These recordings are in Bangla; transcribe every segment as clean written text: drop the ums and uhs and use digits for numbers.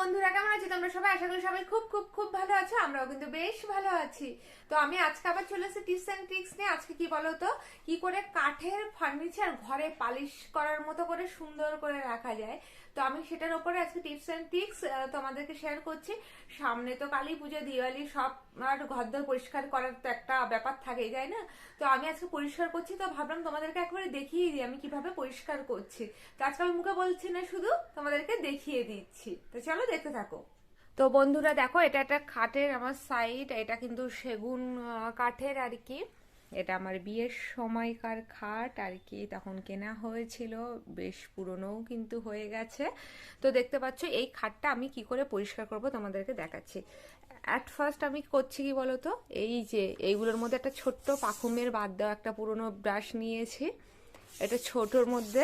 বন্ধুরা, কেমন আছো তোমরা সবাই? আশা করি সবাই খুব খুব খুব ভালো আছো। আমরাও কিন্তু বেশ ভালো আছি। তো আমি আজকে আবার চলে এসেছি টিপস এন্ড ট্রিক্স নিয়ে। আজকে কি বলো তো, কি করে কাঠের ফার্নিচার ঘরে পালিশ করার মতো করে সুন্দর করে রাখা যায়। তো আমি সেটার উপরে আজকে টিপস এন্ড ট্রিক্স তোমাদেরকে শেয়ার করছি। সামনে তো কালী পুজো, দিওয়ালি, সব আর ঘরদোর পরিষ্কার করার তো একটা ব্যাপার থাকেই, তাই না? তো আমি আজকে পরিষ্কার করছি, তো ভাবলাম তোমাদেরকে একবারে দেখিয়ে দিই আমি কিভাবে পরিষ্কার করছি। তো আজকে আমি মুখে বলছি না, শুধু তোমাদেরকে দেখিয়ে দিচ্ছি। তো চলো দেখতে থাকো। তো বন্ধুরা দেখো, এটা একটা খাটের আমার সাইড। এটা কিন্তু সেগুন কাঠের আর কি। এটা আমার বিয়ের সময়কার খাট আর কি, তখন কেনা হয়েছিল, বেশ পুরনোও কিন্তু হয়ে গেছে। তো দেখতে পাচ্ছ এই খাটটা আমি কি করে পরিষ্কার করব তোমাদেরকে দেখাচ্ছি। অ্যাট ফার্স্ট আমি করছি কি বলতো, এই যে এইগুলোর মধ্যে একটা ছোট্ট পাখুমের বাদ দেওয়া একটা পুরনো ব্রাশ নিয়েছি। এটা ছোটোর মধ্যে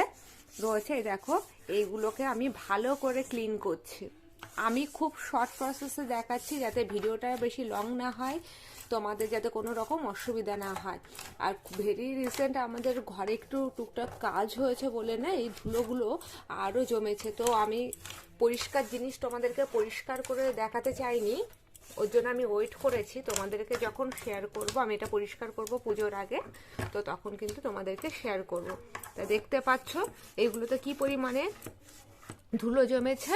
রয়েছে, এই দেখো। এইগুলোকে আমি ভালো করে ক্লিন করছি। আমি খুব শর্ট প্রসেসে দেখাচ্ছি যাতে ভিডিওটা বেশি লং না হয়, তোমাদের যাতে কোনো রকম অসুবিধা না হয়। আর ভেরি রিসেন্ট আমাদের ঘরে একটু টুকটাক কাজ হয়েছে বলে না, এই ধুলোগুলো আরও জমেছে। তো আমি পরিষ্কার জিনিস তোমাদেরকে পরিষ্কার করে দেখাতে চাইনি, ওর জন্য আমি ওয়েট করেছি। তোমাদেরকে যখন শেয়ার করব, আমি এটা পরিষ্কার করব পুজোর আগে, তো তখন কিন্তু তোমাদেরকে শেয়ার করব। তা দেখতে পাচ্ছ এইগুলোতে কি পরিমাণে ধুলো জমেছে,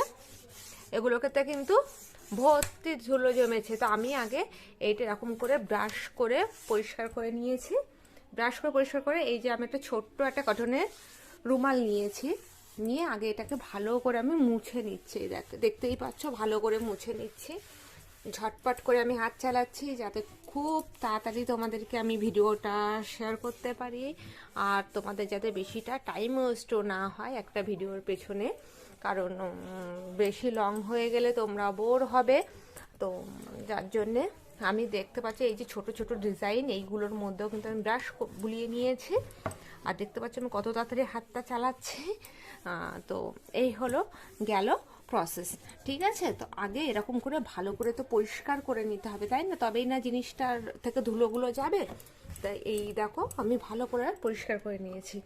এগুলোকে কিন্তু ভর্তি ধুলো জমেছে। তো আমি আগে এইটা এরকম করে ব্রাশ করে পরিষ্কার করে নিয়েছি। ব্রাশ করে পরিষ্কার করে এই যে আমি একটা ছোট্ট একটা কটনের রুমাল নিয়েছি, নিয়ে আগে এটাকে ভালো করে আমি মুছে নিচ্ছি। দেখতেই পাচ্ছ ভালো করে মুছে নিচ্ছি। ঝটপট করে আমি হাত চালাচ্ছি যাতে খুব তাড়াতাড়ি তোমাদেরকে আমি ভিডিওটা শেয়ার করতে পারি, আর তোমাদের যাতে বেশিটা টাইম ওয়েস্ট না হয় একটা ভিডিওর পেছনে, কারণ বেশি লং হয়ে গেলে তোমরা বোর হবে। তো যার জন্যে আমি দেখতে পাচ্ছি এই যে ছোট ছোট ডিজাইন, এইগুলোর মধ্যেও কিন্তু আমি ব্রাশ বুলিয়ে নিয়েছি। আর দেখতে পাচ্ছি আমি কত তাড়াতাড়ি হাতটা চালাচ্ছি। তো এই হলো গেল প্রসেস, ঠিক আছে? তো আগে এরকম করে ভালো করে তো পরিষ্কার করে নিতে হবে, তাই না? তবেই না জিনিসটার থেকে ধুলোগুলো যাবে। তাই এই দেখো আমি ভালো করে পরিষ্কার করে নিয়েছি।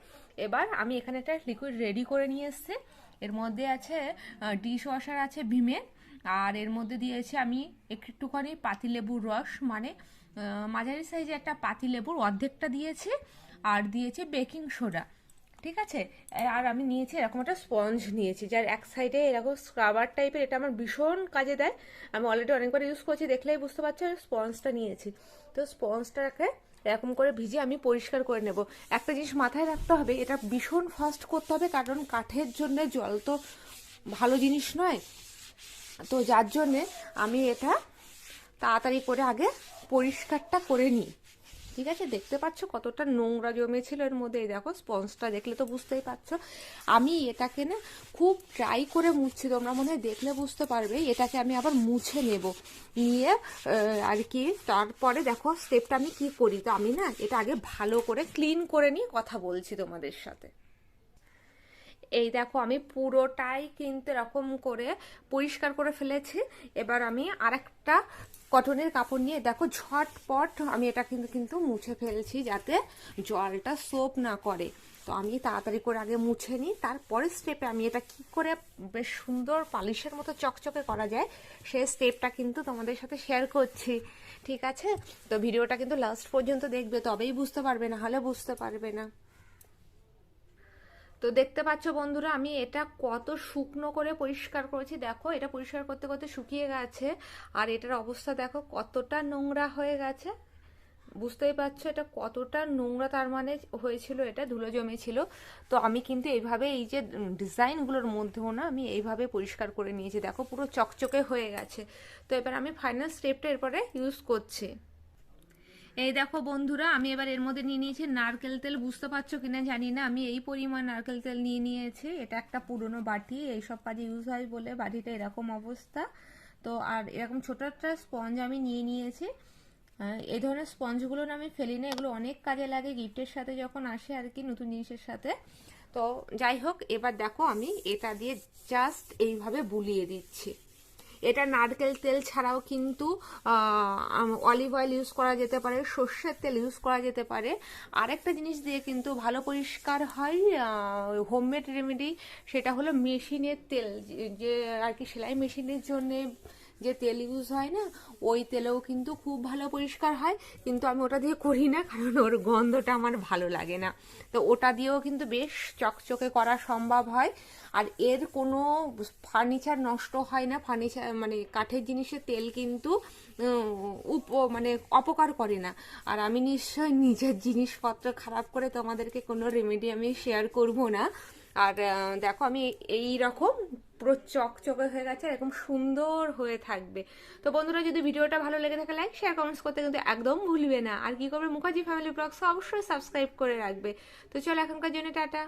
এবার আমি এখানে একটা লিকুইড রেডি করে নিয়ে এসেছি। এর মধ্যে আছে ডিশ ওয়াশার আছে ভীমের, আর এর মধ্যে দিয়েছি আমি একটুখানি পাতিলেবুর রস, মানে মাঝারি সাইজে একটা পাতিলেবুর অর্ধেকটা দিয়েছি, আর দিয়েছি বেকিং সোডা, ঠিক আছে? আর আমি নিয়েছি এরকম একটা স্পঞ্জ নিয়েছি, যার এক সাইডে এরকম স্ক্রাবার টাইপের। এটা আমার ভীষণ কাজে দেয়, আমি অলরেডি অনেকবার ইউজ করছি, দেখলেই বুঝতে পারছো। স্পঞ্জটা নিয়েছি, তো স্পঞ্জটাকে এরকম করে ভিজে আমি পরিষ্কার করে নেব। একটা জিনিস মাথায় রাখতে হবে, এটা ভীষণ ফাস্ট করতে হবে, কারণ কাঠের জন্য জল তো ভালো জিনিস নয়। তো যার জন্যে আমি এটা তাড়াতাড়ি করে আগে পরিষ্কারটা করে নিই, ঠিক আছে? দেখতে পাচ্ছ কতটা নোংরা জমেছিল এর মধ্যে। এই দেখো স্পঞ্জটা দেখলে তো বুঝতেই পারছো। আমি এটাকে না খুব ট্রাই করে মুছছি, তোমরা মনে হয় দেখলে বুঝতে পারবে। এটাকে আমি আবার মুছে নেব, নিয়ে আর কি তারপরে দেখো স্টেপটা আমি কি করি। তো আমি না এটা আগে ভালো করে ক্লিন করে নিয়ে কথা বলছি তোমাদের সাথে। এই দেখো আমি পুরোটাই কিন্তু এরকম করে পরিষ্কার করে ফেলেছি। এবার আমি আরেকটা কটনের কাপড় নিয়ে দেখো ঝটপট আমি এটা কিন্তু কিন্তু মুছে ফেলছি, যাতে জলটা সোপ না করে। তো আমি তাড়াতাড়ি করে আগে মুছে নিই, তারপরে স্টেপে আমি এটা কি করে বেশ সুন্দর পালিশের মতো চকচকে করা যায় সেই স্টেপটা কিন্তু তোমাদের সাথে শেয়ার করছি, ঠিক আছে? তো ভিডিওটা কিন্তু লাস্ট পর্যন্ত দেখবে, তবেই বুঝতে পারবে, না হলে বুঝতে পারবে না। তো দেখতে পাচ্ছ বন্ধুরা আমি এটা কত শুকনো করে পরিষ্কার করেছি। দেখো এটা পরিষ্কার করতে করতে শুকিয়ে গেছে, আর এটার অবস্থা দেখো কতটা নোংরা হয়ে গেছে। বুঝতেই পারছো এটা কতটা নোংরা, তার মানে হয়েছিল এটা ধুলো জমেছিল। তো আমি কিন্তু এইভাবে এই যে ডিজাইনগুলোর মধ্যেও না আমি এইভাবে পরিষ্কার করে নিয়েছি। দেখো পুরো চকচকে হয়ে গেছে। তো এবার আমি ফাইনাল স্টেপটা এরপরে ইউজ করছি। এই দেখো বন্ধুরা আমি এবার এর মধ্যে নিয়ে নিয়েছি নারকেল তেল। বুঝতে পারছো কিনা জানি না, আমি এই পরিমাণ নারকেল তেল নিয়ে নিয়েছি। এটা একটা পুরনো বাটি, এইসব কাজে ইউজ হয় বলে বাটিটা এরকম অবস্থা। তো আর এরকম ছোট একটা স্পঞ্জ আমি নিয়ে নিয়েছি। এই ধরনের স্পঞ্জগুলো না আমি ফেলি না, এগুলো অনেক কাজে লাগে গিফটের সাথে যখন আসে আর কি, নতুন জিনিসের সাথে। তো যাই হোক, এবার দেখো আমি এটা দিয়ে জাস্ট এইভাবে বুলিয়ে দিচ্ছি। এটা নারকেল তেল ছাড়াও কিন্তু অলিভ অয়েল ইউজ করা যেতে পারে, সর্ষের তেল ইউজ করা যেতে পারে। আরেকটা জিনিস দিয়ে কিন্তু ভালো পরিষ্কার হয়, হোমমেড রেমেডি, সেটা হলো মেশিনের তেল, যে আর কি সেলাই মেশিনের জন্যে যে তেল ইউজ হয় না, ওই তেলেও কিন্তু খুব ভালো পরিষ্কার হয়। কিন্তু আমি ওটা দিয়ে করি না, কারণ ওর গন্ধটা আমার ভালো লাগে না। তো ওটা দিয়েও কিন্তু বেশ চকচকে করা সম্ভব হয়। আর এর কোনো ফার্নিচার নষ্ট হয় না, ফার্নিচার মানে কাঠের জিনিসের তেল কিন্তু মানে অপকার করে না। আর আমি নিশ্চয় নিজের জিনিসপত্র খারাপ করে তোমাদেরকে কোনো রেমেডি আমি শেয়ার করব না। আর দেখো আমি এই রকম পুরো চকচকে হয়ে গেছে, এরকম সুন্দর হয়ে থাকবে। তো বন্ধুরা, যদি ভিডিওটা ভালো লেগে থাকে লাইক শেয়ার কমেন্টস করতে কিন্তু একদম ভুলবে না। আর কি করবে, মুখার্জি ফ্যামিলি ব্লগস অবশ্যই সাবস্ক্রাইব করে রাখবে। তো চলো এখনকার জন্য টাটা।